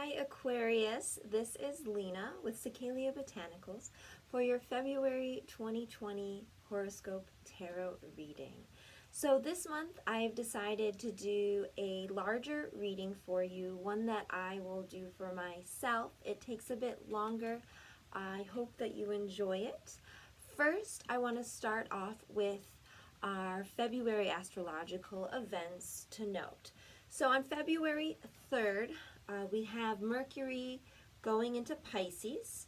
Hi Aquarius, this is Lena with Cicalia Botanicals for your February 2020 Horoscope Tarot reading. So this month I've decided to do a larger reading for you, one that I will do for myself. It takes a bit longer. I hope that you enjoy it. First, I want to start off with our February astrological events to note. So on February 3rd, we have Mercury going into Pisces.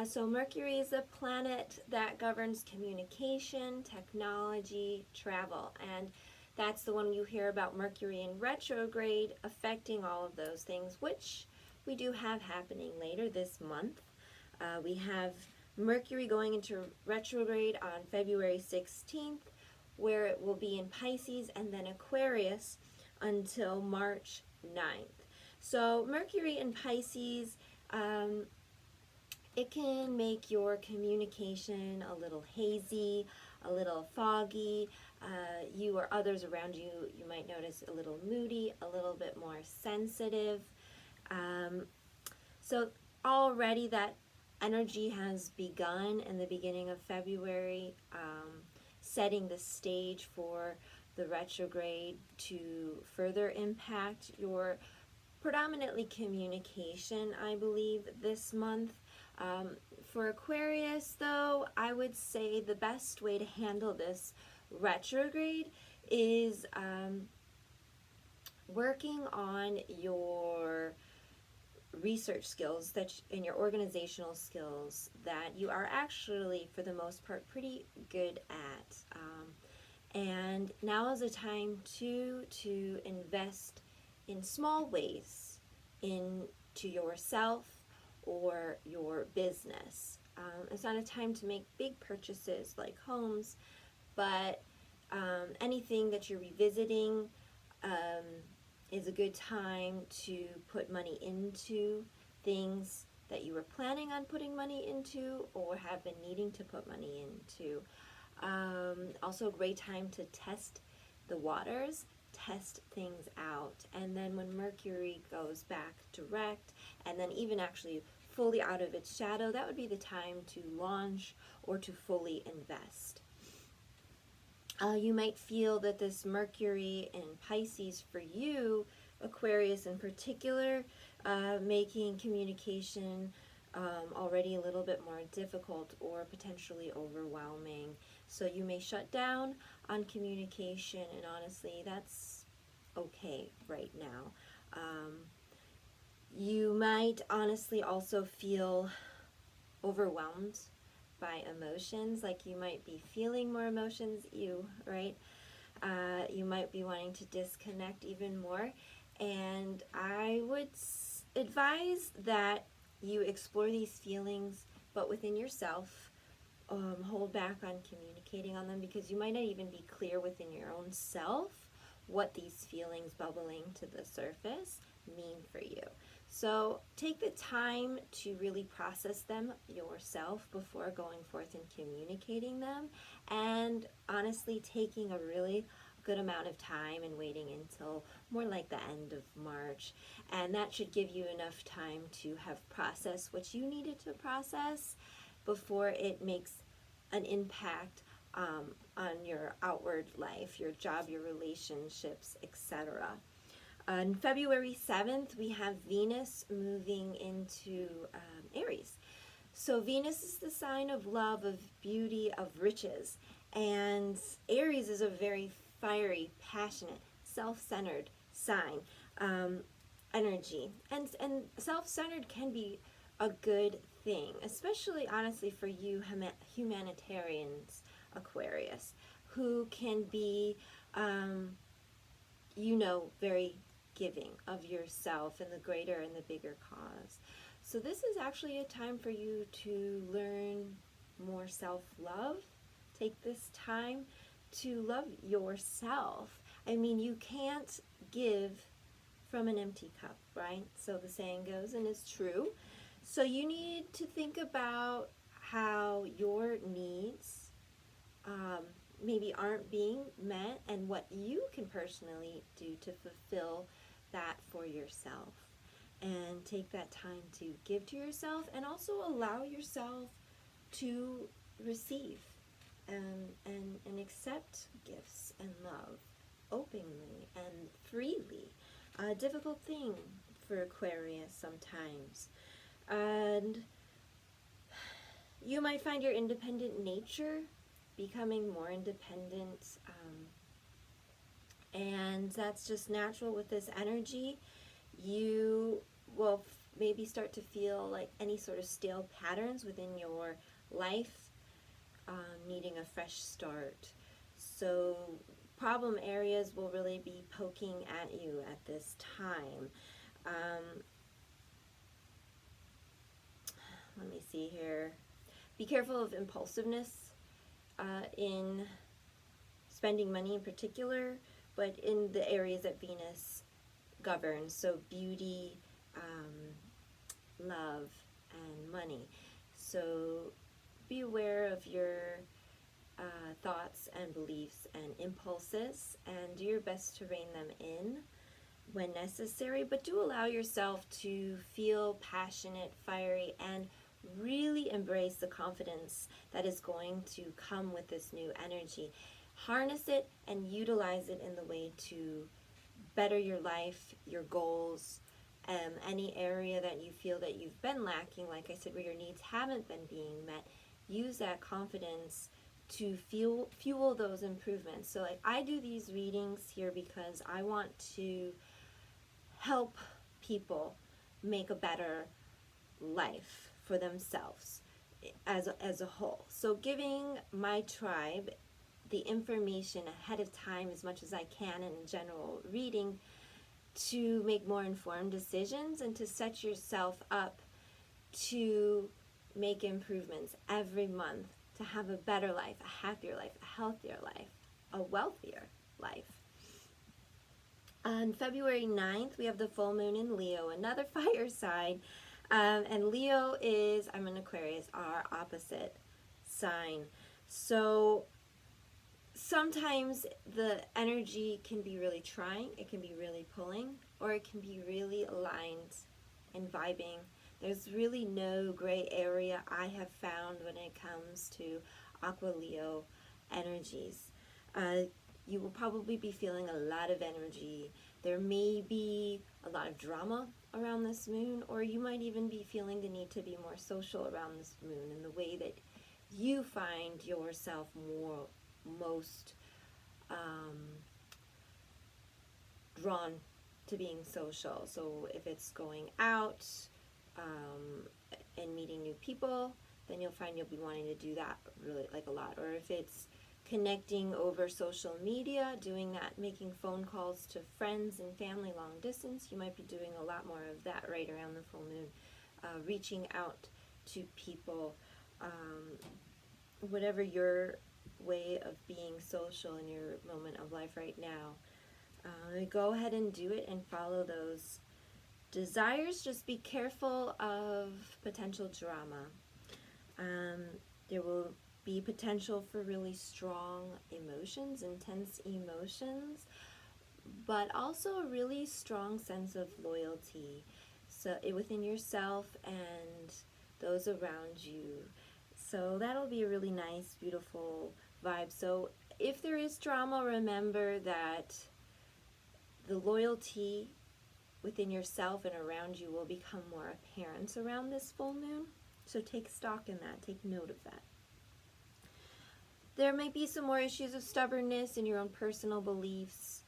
So Mercury is a planet that governs communication, technology, travel, and that's the one you hear about Mercury in retrograde affecting all of those things, which we do have happening later this month. We have Mercury going into retrograde on February 16th, where it will be in Pisces and then Aquarius until March 9th. So Mercury in Pisces, it can make your communication a little hazy, a little foggy. You or others around you, you might notice a little moody, a little bit more sensitive. So already that energy has begun in the beginning of February, setting the stage for the retrograde to further impact your predominantly communication, I believe, this month. For Aquarius, though, I would say the best way to handle this retrograde is working on your research skills and your organizational skills that you are actually, for the most part, pretty good at. And now is a time to invest in small ways into yourself or your business. It's not a time to make big purchases like homes, but anything that you're revisiting is a good time to put money into things that you were planning on putting money into or have been needing to put money into. Also a great time to test the waters, test things out, and then when Mercury goes back direct and then even actually fully out of its shadow, that would be the time to launch or to fully invest. You might feel that this Mercury in Pisces for you, Aquarius in particular, making communication already a little bit more difficult or potentially overwhelming. So you may shut down on communication, and honestly, that's okay right now. You might honestly also feel overwhelmed by emotions, like you might be feeling more emotions, right? You might be wanting to disconnect even more, and I would advise that you explore these feelings, but within yourself. Hold back on communicating on them because you might not even be clear within your own self what these feelings bubbling to the surface mean for you. So take the time to really process them yourself before going forth and communicating them, and honestly taking a really good amount of time and waiting until more like the end of March, and that should give you enough time to have processed what you needed to process before it makes an impact on your outward life, your job, your relationships, etc. On February 7th, we have Venus moving into Aries. So Venus is the sign of love, of beauty, of riches. And Aries is a very fiery, passionate, self-centered sign, energy. And self-centered can be a good thing, especially honestly for you humanitarians, Aquarius, who can be, very giving of yourself and the greater and the bigger cause. So this is actually a time for you to learn more self-love. Take this time to love yourself. I mean, you can't give from an empty cup, right? So the saying goes, and it's true. So you need to think about how your needs maybe aren't being met and what you can personally do to fulfill that for yourself. and take that time to give to yourself, and also allow yourself to receive and accept gifts and love openly and freely. A difficult thing for Aquarius sometimes. And you might find your independent nature becoming more independent, and that's just natural with this energy. You will maybe start to feel like any sort of stale patterns within your life, needing a fresh start. So problem areas will really be poking at you at this time. Let me see here. Be careful of impulsiveness in spending money in particular, but in the areas that Venus governs, so beauty, love, and money. So be aware of your thoughts and beliefs and impulses, and do your best to rein them in when necessary, but do allow yourself to feel passionate, fiery, and really embrace the confidence that is going to come with this new energy. Harness it and utilize it in the way to better your life, your goals, any area that you feel that you've been lacking, like I said, where your needs haven't been being met. Use that confidence to fuel those improvements. So like, I do these readings here because I want to help people make a better life for themselves as a whole. So giving my tribe the information ahead of time as much as I can in a general reading to make more informed decisions and to set yourself up to make improvements every month, to have a better life, a happier life, a healthier life, a wealthier life. On February 9th, we have the full moon in Leo, another fire sign. And Leo is, I'm an Aquarius, our opposite sign. So sometimes the energy can be really trying, it can be really pulling, or it can be really aligned and vibing. There's really no gray area I have found when it comes to Aqua Leo energies. You will probably be feeling a lot of energy. There may be a lot of drama around this moon, or you might even be feeling the need to be more social around this moon in the way that you find yourself most drawn to being social. So if it's going out and meeting new people, then you'll find you'll be wanting to do that really like a lot. Or if it's connecting over social media, doing that, making phone calls to friends and family long distance, you might be doing a lot more of that right around the full moon, reaching out to people, whatever your way of being social in your moment of life right now. Go ahead and do it and follow those desires. Just be careful of potential drama. There will be potential for really strong emotions, intense emotions, but also a really strong sense of loyalty, so within yourself and those around you. So that'll be a really nice, beautiful vibe. So if there is drama, remember that the loyalty within yourself and around you will become more apparent around this full moon. So take stock in that, take note of that. There may be some more issues of stubbornness in your own personal beliefs,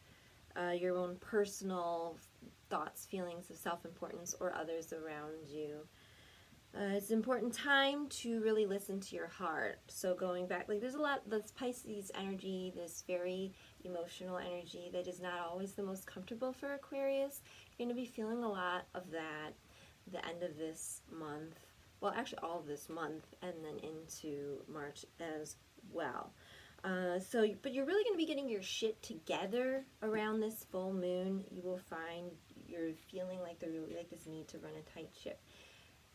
your own personal thoughts, feelings of self-importance, or others around you. It's an important time to really listen to your heart. So going back, like there's a lot, this Pisces energy, this very emotional energy that is not always the most comfortable for Aquarius. You're going to be feeling a lot of that at the end of this month. Well, actually all of this month, and then into March as well. But you're really going to be getting your shit together around this full moon. You will find you're feeling like there's really like this need to run a tight ship.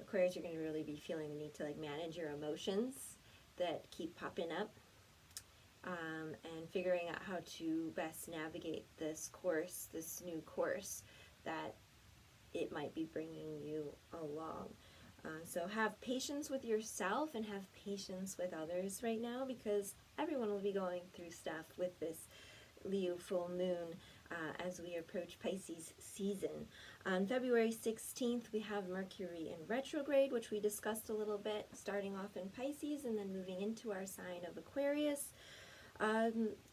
Aquarius, you're going to really be feeling the need to like manage your emotions that keep popping up, and figuring out how to best navigate this course, this new course that it might be bringing you along. So have patience with yourself and have patience with others right now, because everyone will be going through stuff with this Leo full moon as we approach Pisces season. On February 16th, we have Mercury in retrograde, which we discussed a little bit, starting off in Pisces and then moving into our sign of Aquarius.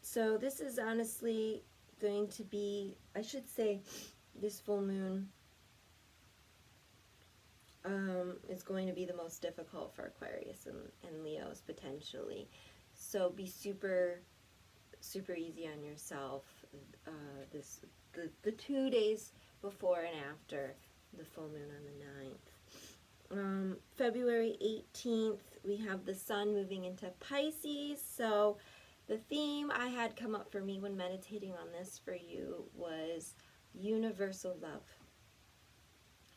So this is honestly going to be, I should say, this full moon is going to be the most difficult for Aquarius and Leos potentially. So be super easy on yourself the 2 days before and after the full moon on the 9th. February 18th, we have the sun moving into Pisces. So the theme I had come up for me when meditating on this for you was universal love.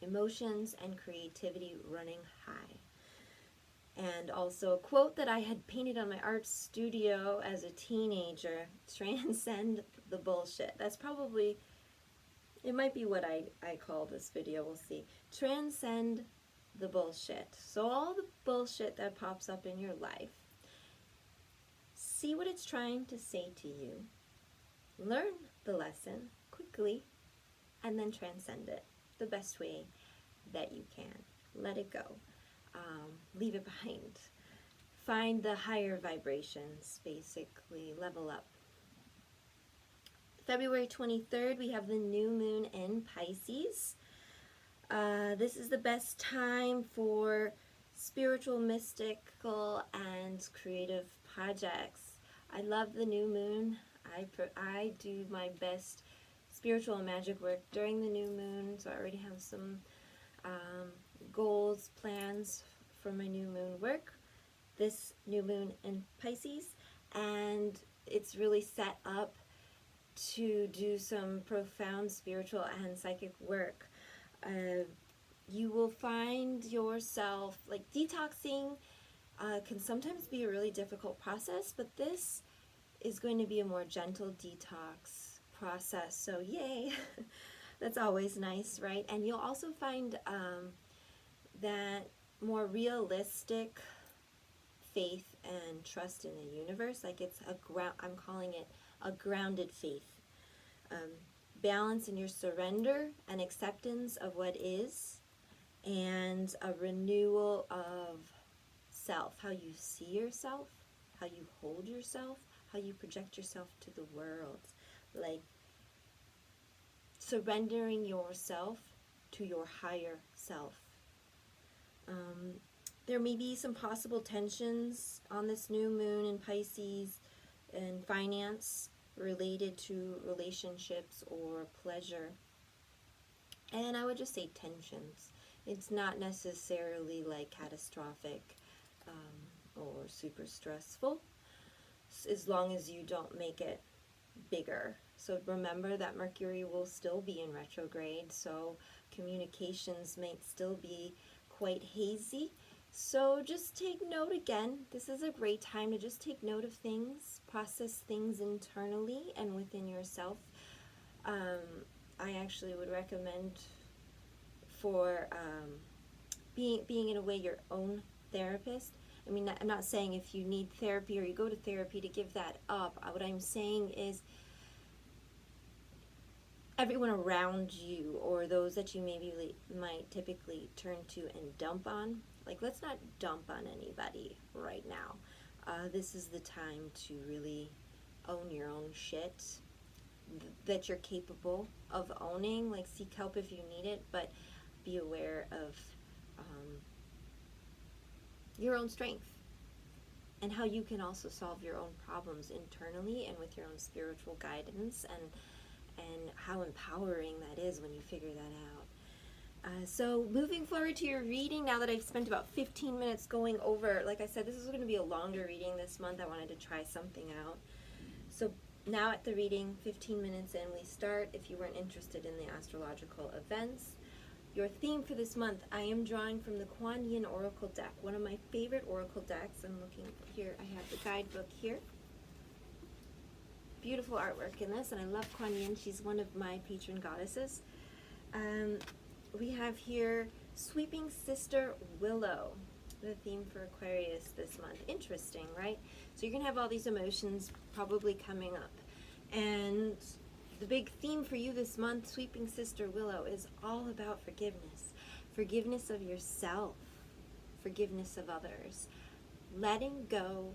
Emotions and creativity running high. And also a quote that I had painted on my art studio as a teenager: transcend the bullshit. That's probably, it might be what I call this video, we'll see. Transcend the bullshit. So all the bullshit that pops up in your life, see what it's trying to say to you, learn the lesson quickly, and then transcend it the best way that you can. Let it go. Leave it behind. Find the higher vibrations, basically. Level up. February 23rd, we have the new moon in Pisces. This is the best time for spiritual, mystical, and creative projects. I love the new moon. I do my best spiritual and magic work during the new moon, so I already have some goals, plans for my new moon work, this new moon in Pisces, and it's really set up to do some profound spiritual and psychic work. You will find yourself, like, detoxing can sometimes be a really difficult process, but this is going to be a more gentle detox process, so yay. That's always nice, right? And you'll also find that more realistic faith and trust in the universe. Like, it's a I'm calling it a grounded faith. Balance in your surrender and acceptance of what is, and a renewal of self, how you see yourself, how you hold yourself, how you project yourself to the world. Like, surrendering yourself to your higher self. There may be some possible tensions on this new moon in Pisces and finance related to relationships or pleasure. And I would just say tensions. It's not necessarily like catastrophic or super stressful, as long as you don't make it bigger. So remember that Mercury will still be in retrograde, so communications might still be quite hazy. So just take note again. This is a great time to just take note of things, process things internally and within yourself. I actually would recommend for being in a way your own therapist. I mean, I'm not saying if you need therapy or you go to therapy to give that up. What I'm saying is everyone around you, or those that you maybe might typically turn to and dump on, like, let's not dump on anybody right now. This is the time to really own your own shit that you're capable of owning. Like, seek help if you need it, but be aware of your own strength and how you can also solve your own problems internally and with your own spiritual guidance, and how empowering that is when you figure that out. So moving forward to your reading, now that I've spent about 15 minutes going over, like I said, this is going to be a longer reading this month. I wanted to try something out. So now at the reading, 15 minutes in, we start. If you weren't interested in the astrological events, your theme for this month, I am drawing from the Kuan Yin Oracle deck, one of my favorite oracle decks. I'm looking here, I have the guidebook here. Beautiful artwork in this, and I love Kuan Yin. She's one of my patron goddesses. we have here Sweeping Sister Willow, the theme for Aquarius this month. Interesting, right? So you're going to have all these emotions probably coming up. And the big theme for you this month, Sweeping Sister Willow, is all about forgiveness. Forgiveness of yourself, forgiveness of others, letting go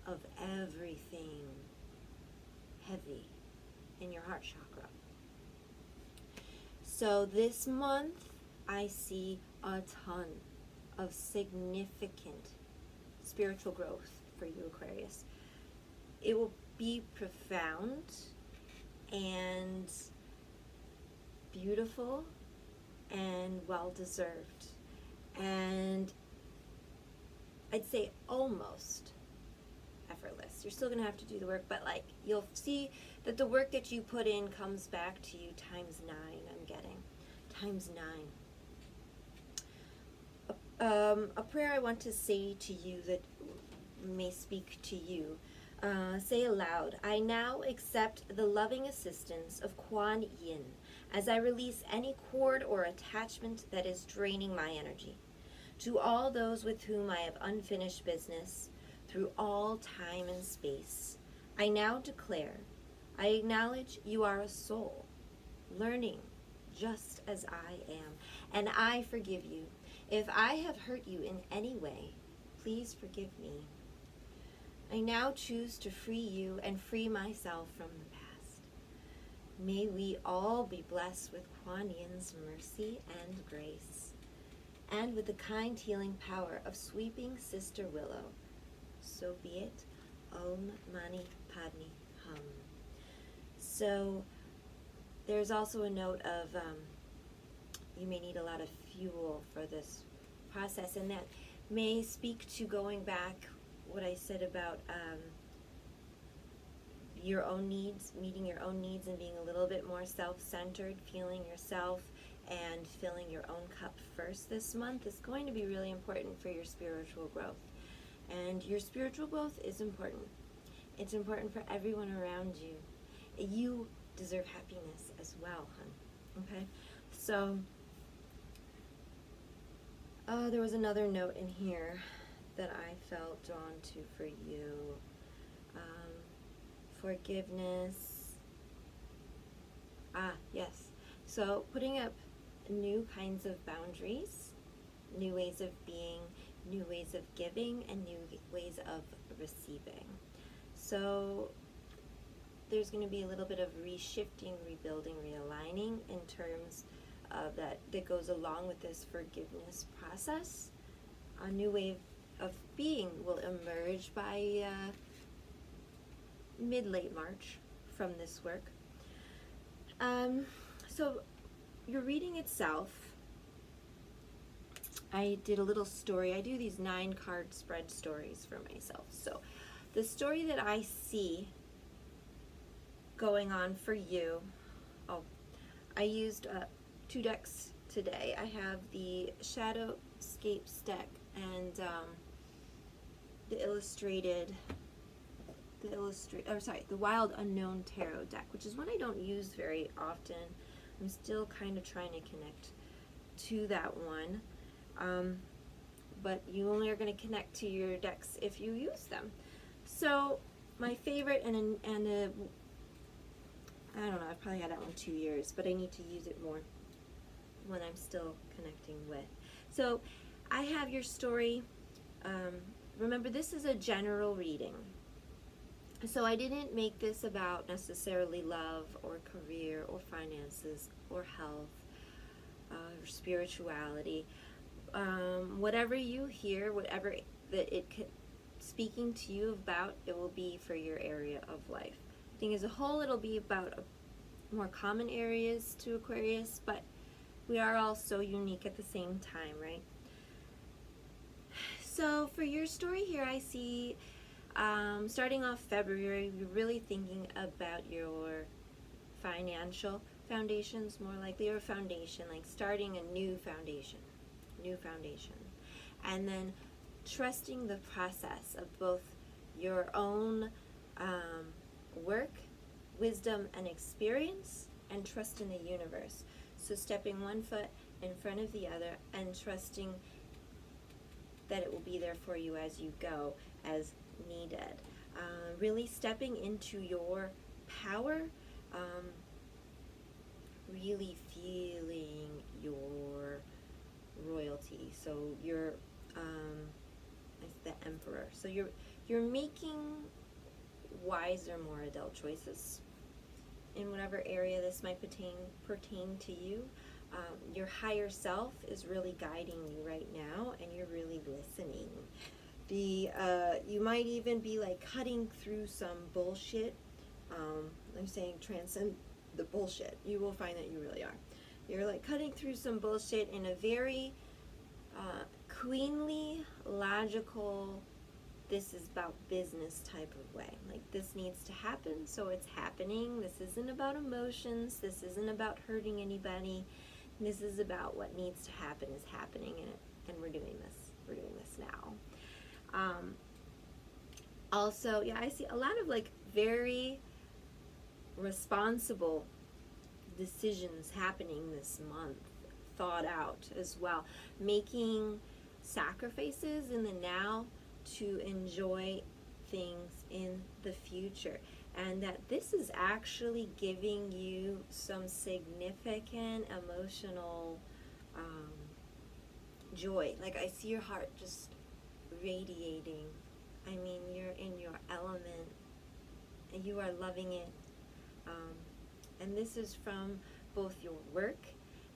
of everything heavy in your heart chakra. So this month, I see a ton of significant spiritual growth for you, Aquarius. It will be profound and beautiful and well-deserved. And I'd say almost effortless. You're still going to have to do the work, but like you'll see that the work that you put in comes back to you times 9, I'm getting. Times 9. A prayer I want to say to you that may speak to you. Say aloud, I now accept the loving assistance of Kuan Yin as I release any cord or attachment that is draining my energy. To all those with whom I have unfinished business, through all time and space, I now declare, I acknowledge you are a soul, learning just as I am, and I forgive you. If I have hurt you in any way, please forgive me. I now choose to free you and free myself from the past. May we all be blessed with Kuan Yin's mercy and grace, and with the kind healing power of Sweeping Sister Willow. So be it. Om Mani Padme Hum. So there's also a note of you may need a lot of fuel for this process, and that may speak to going back what I said about your own needs, meeting your own needs and being a little bit more self-centered, feeling yourself and filling your own cup first this month is going to be really important for your spiritual growth. And your spiritual growth is important. It's important for everyone around you. You deserve happiness as well, hon. Okay? So, there was another note in here that I felt drawn to for you. Forgiveness. Yes. So, putting up new kinds of boundaries, new ways of being, new ways of giving, and new ways of receiving. So there's going to be a little bit of reshifting, rebuilding, realigning in terms of that goes along with this forgiveness process. A new way of being will emerge by mid-late March from this work. So your reading itself, I did a little story. I do these 9-card spread stories for myself. So the story that I see going on for you, I used 2 decks today. I have the Shadowscapes deck and the Wild Unknown Tarot deck, which is one I don't use very often. I'm still kind of trying to connect to that one. But you only are going to connect to your decks if you use them. So my favorite, and I don't know, I've probably had that one 2 years, but I need to use it more when I'm still connecting with. So I have your story. Remember, this is a general reading. So I didn't make this about necessarily love or career or finances or health or spirituality. Whatever you hear, whatever that it could speaking to you about, it will be for your area of life. I think as a whole it'll be about more common areas to Aquarius, but we are all so unique at the same time, right? So for your story here, I see starting off February, you're really thinking about your financial foundations, more likely, or foundation, like starting a new foundation. And then trusting the process of both your own work, wisdom, and experience, and trust in the universe. So stepping one foot in front of the other and trusting that it will be there for you as you go, as needed. Really stepping into your power, really feeling your royalty. So you're it's the emperor. So you're making wiser, more adult choices in whatever area this might pertain to you. Your higher self is really guiding you right now, and you're really listening. You might even be like cutting through some bullshit. I'm saying transcend the bullshit. You will find that you really are. You're like cutting through some bullshit in a very queenly, logical, this is about business type of way. Like, this needs to happen, so it's happening. This isn't about emotions. This isn't about hurting anybody. This is about what needs to happen is happening, and we're doing this. We're doing this now. Also, yeah, I see a lot of like very responsible decisions happening this month, thought out as well, making sacrifices in the now to enjoy things in the future, and that this is actually giving you some significant emotional joy. Like, I see your heart just radiating. I mean, you're in your element and you are loving it. And this is from both your work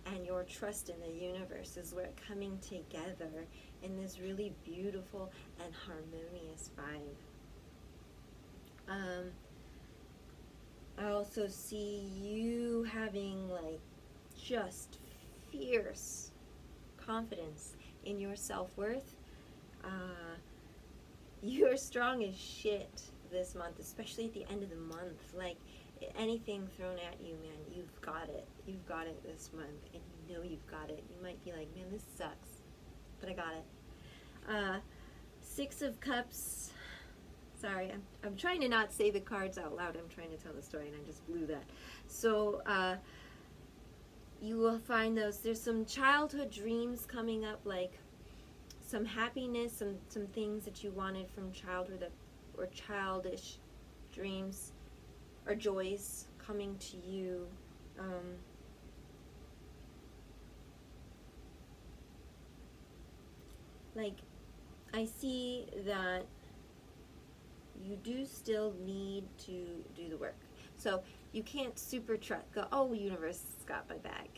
and your trust in the universe, is where it's coming together in this really beautiful and harmonious vibe. I also see you having like just fierce confidence in your self-worth. You're strong as shit this month, especially at the end of the month. Like, anything thrown at you, man, you've got it. You've got it this month, and you know you've got it. You might be like, man, this sucks, but I got it. Six of Cups. Sorry, I'm trying to not say the cards out loud. I'm trying to tell the story, and I just blew that. So, you will find there's some childhood dreams coming up, like some happiness, some things that you wanted from childhood, or childish dreams or joys coming to you. Like, I see that you do still need to do the work. So you can't super go, oh, universe got my back.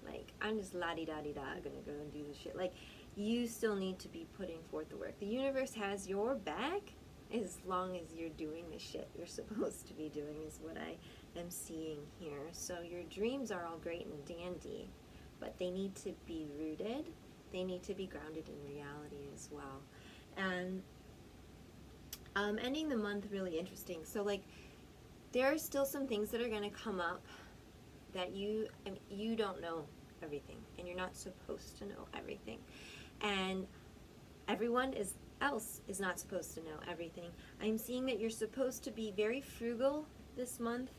Like, I'm just la-di-da-di-da gonna go and do this shit. Like, you still need to be putting forth the work. The universe has your back as long as you're doing the shit you're supposed to be doing, is what I am seeing here. So your dreams are all great and dandy, but they need to be rooted. They need to be grounded in reality as well. And ending the month really interesting. So, like, there are still some things that are going to come up that you don't know everything, and you're not supposed to know everything, and everyone else is not supposed to know everything. I'm seeing that you're supposed to be very frugal this month,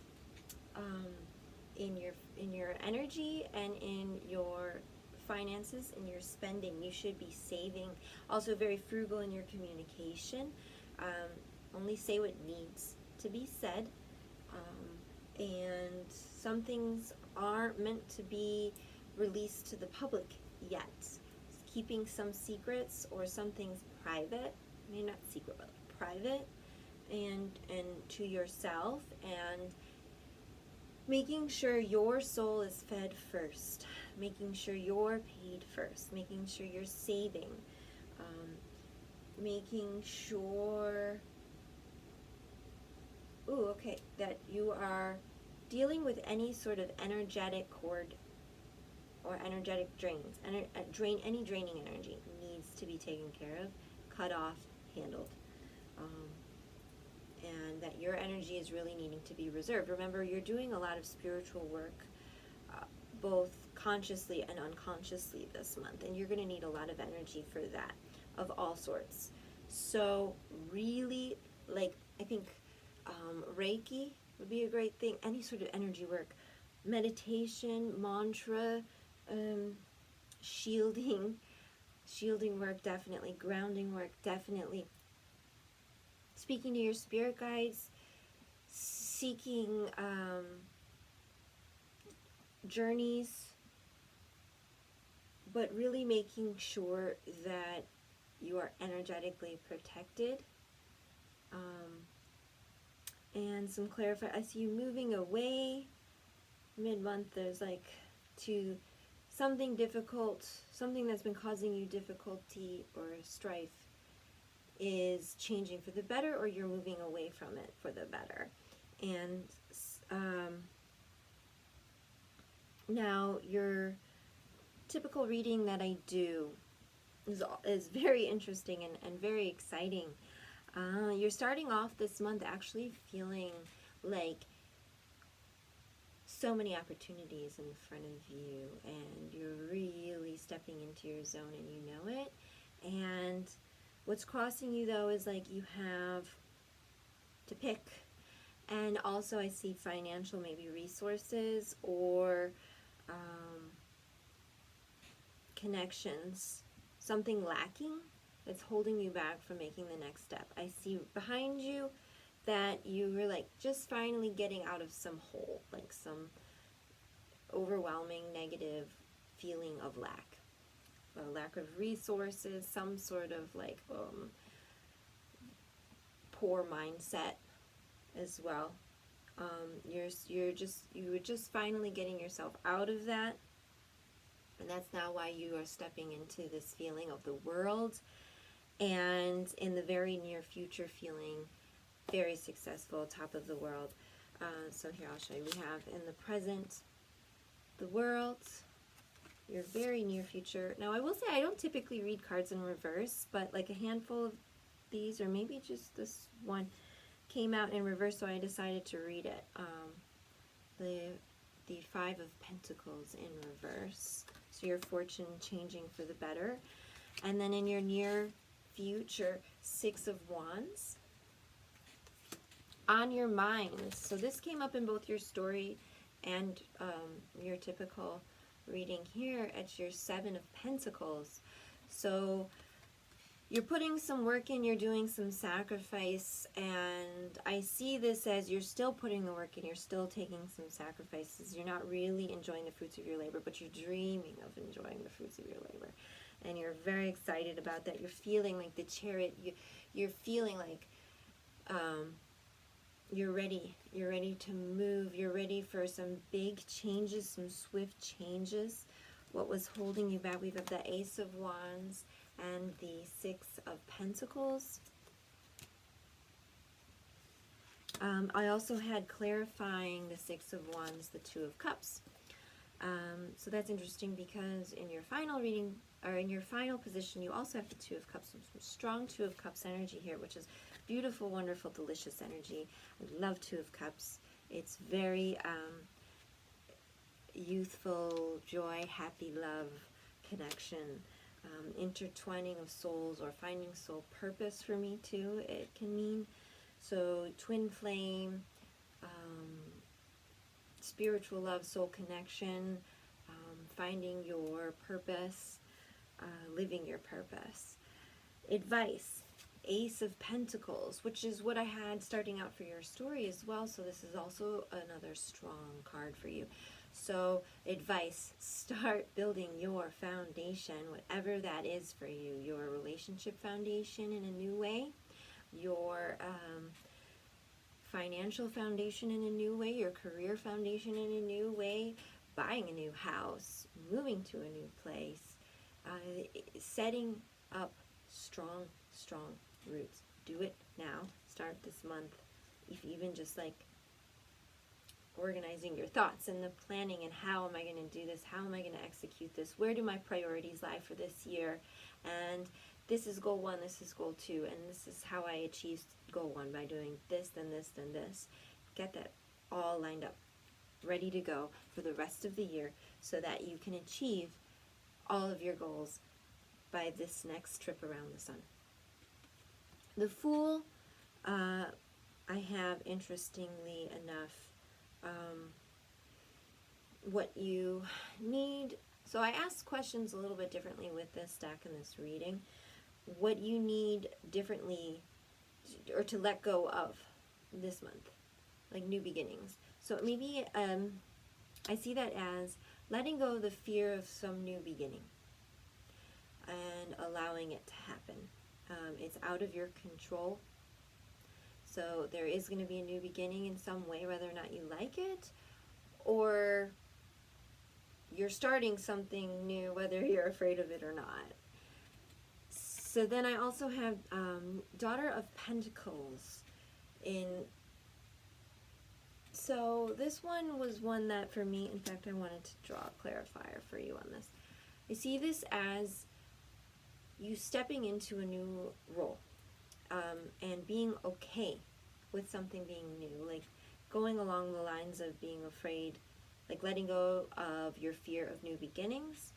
in your energy and in your finances and your spending. You should be saving. Also very frugal in your communication. Only say what needs to be said. And some things aren't meant to be released to the public yet. Keeping some secrets or some things private, maybe not secret, but private, and to yourself, and making sure your soul is fed first, making sure you're paid first, making sure you're saving, making sure that you are dealing with any sort of energetic cord or energetic drains. Any draining energy needs to be taken care of, cut off, handled. And that your energy is really needing to be reserved. Remember, you're doing a lot of spiritual work, both consciously and unconsciously this month, and you're going to need a lot of energy for that, of all sorts. So really, like, I think Reiki would be a great thing. Any sort of energy work, meditation, mantra, shielding work definitely, grounding work definitely, speaking to your spirit guides, seeking journeys, but really making sure that you are energetically protected. And some clarify. I see you moving away mid-month. There's like to something difficult, something that's been causing you difficulty or strife is changing for the better, or you're moving away from it for the better. And now your typical reading that I do is very interesting and very exciting. You're starting off this month actually feeling like so many opportunities in front of you, and you're really stepping into your zone and you know it. And what's crossing you though is like you have to pick. And also I see financial, maybe resources or connections, something lacking that's holding you back from making the next step. I see behind you that you were like just finally getting out of some hole, like some overwhelming negative feeling of lack, a lack of resources, some sort of like poor mindset as well. You were just finally getting yourself out of that, and that's now why you are stepping into this feeling of the world, and in the very near future feeling very successful, top of the world. So here I'll show you. We have in the present, the world, your very near future. Now I will say I don't typically read cards in reverse, but like a handful of these, or maybe just this one, came out in reverse, so I decided to read it. The Five of Pentacles in reverse. So your fortune changing for the better. And then in your near future, Six of Wands. On your mind. So this came up in both your story and your typical reading here at your Seven of Pentacles. So you're putting some work in, you're doing some sacrifice, and I see this as you're still putting the work in, you're still taking some sacrifices. You're not really enjoying the fruits of your labor, but you're dreaming of enjoying the fruits of your labor. And you're very excited about that. You're feeling like the chariot. You're feeling like you're ready. You're ready to move. You're ready for some big changes, some swift changes. What was holding you back? We've got the Ace of Wands and the Six of Pentacles. I also had clarifying the Six of Wands, the Two of Cups. So that's interesting because in your final reading, or in your final position, you also have the Two of Cups, some strong Two of Cups energy here, which is beautiful, wonderful, delicious energy. I love Two of Cups. It's very youthful, joy, happy, love, connection, intertwining of souls, or finding soul purpose for me too, it can mean. So twin flame, spiritual love, soul connection, finding your purpose, living your purpose. Advice, Ace of Pentacles, which is what I had starting out for your story as well, so this is also another strong card for you. So advice, start building your foundation, whatever that is for you, your relationship foundation in a new way, your financial foundation in a new way, your career foundation in a new way, buying a new house, moving to a new place, setting up strong roots. Do it now. Start this month. If even just like organizing your thoughts and the planning, and how am I going to do this? How am I going to execute this? Where do my priorities lie for this year? And this is goal 1, this is goal 2, and this is how I achieved goal 1 by doing this, then this, then this. Get that all lined up, ready to go for the rest of the year, so that you can achieve all of your goals by this next trip around the sun. The Fool, I have, interestingly enough, what you need. So I asked questions a little bit differently with this deck and this reading. What you need differently or to let go of this month, like new beginnings. So maybe I see that as letting go of the fear of some new beginning and allowing it to happen. It's out of your control. So there is going to be a new beginning in some way, whether or not you like it, or you're starting something new, whether you're afraid of it or not. So then I also have Daughter of Pentacles in. So this one was one that for me, in fact, I wanted to draw a clarifier for you on this. I see this as you stepping into a new role and being okay with something being new, like going along the lines of being afraid, like letting go of your fear of new beginnings.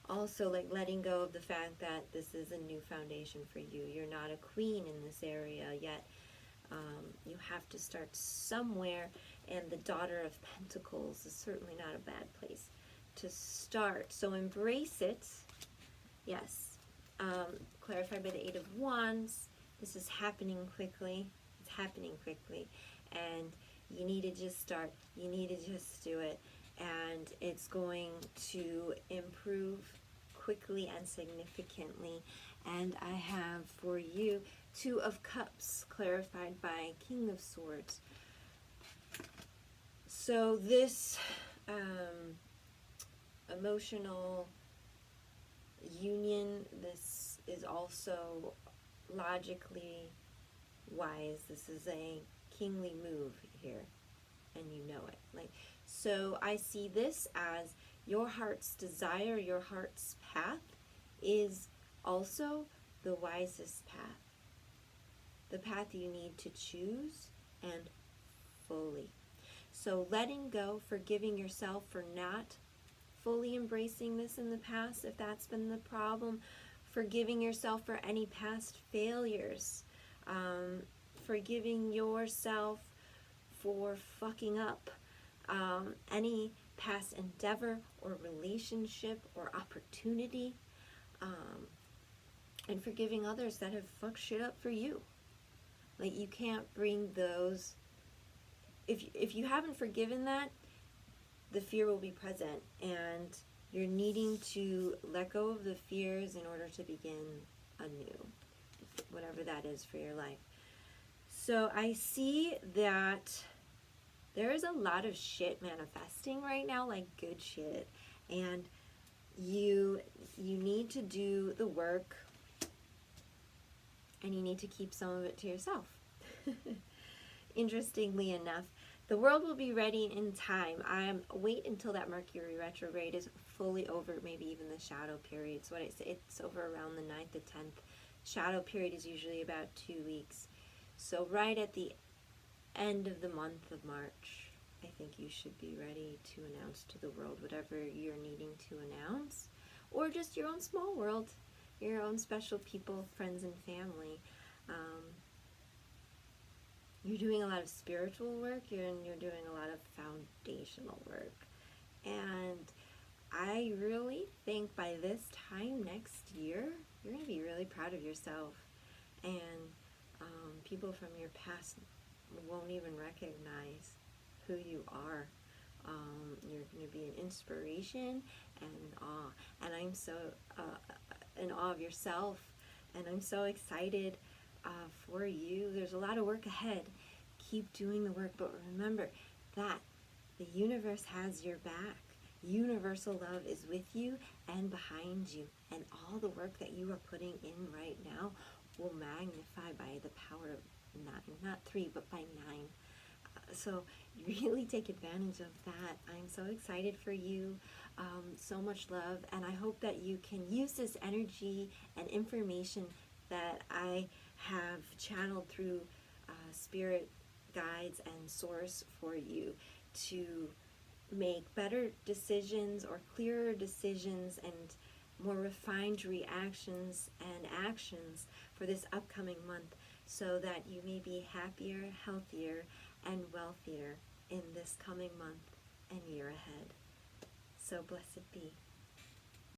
Also, like letting go of the fact that this is a new foundation for you. You're not a queen in this area yet. You have to start somewhere, and the Daughter of Pentacles is certainly not a bad place to start. So embrace it. Yes. Clarified by the Eight of Wands. This is happening quickly. It's happening quickly. And you need to just start. You need to just do it. And it's going to improve quickly and significantly. And I have for you Two of Cups, clarified by King of Swords. So this emotional union, this is also logically wise. This is a kingly move here, and you know it. Like, so I see this as your heart's desire, your heart's path is also the wisest path. The path you need to choose and fully. So letting go, forgiving yourself for not fully embracing this in the past, if that's been the problem, forgiving yourself for any past failures, forgiving yourself for fucking up any past endeavor or relationship or opportunity, and forgiving others that have fucked shit up for you. Like, you can't bring those, if you haven't forgiven that, the fear will be present, and you're needing to let go of the fears in order to begin anew, whatever that is for your life. So I see that there is a lot of shit manifesting right now, like good shit, and you need to do the work, and you need to keep some of it to yourself. Interestingly enough, the world will be ready in time. Wait until that Mercury retrograde is fully over, maybe even the shadow period. So what I say, it's over around the 9th to 10th. Shadow period is usually about 2 weeks. So right at the end of the month of March, I think you should be ready to announce to the world whatever you're needing to announce, or just your own small world, your own special people, friends and family. You're doing a lot of spiritual work, you're doing a lot of foundational work. And I really think by this time next year, you're going to be really proud of yourself. And people from your past won't even recognize who you are. You're going to be an inspiration and awe. And I'm so in awe of yourself. And I'm so excited for you. There's a lot of work ahead. Keep doing the work, but remember that the universe has your back. Universal love is with you and behind you, and all the work that you are putting in right now will magnify by the power of 9, not 3, but by 9. So really take advantage of that. I'm so excited for you. So much love, and I hope that you can use this energy and information that I have channeled through spirit guides and source for you to make better decisions or clearer decisions and more refined reactions and actions for this upcoming month, so that you may be happier, healthier, and wealthier in this coming month and year ahead. So blessed be.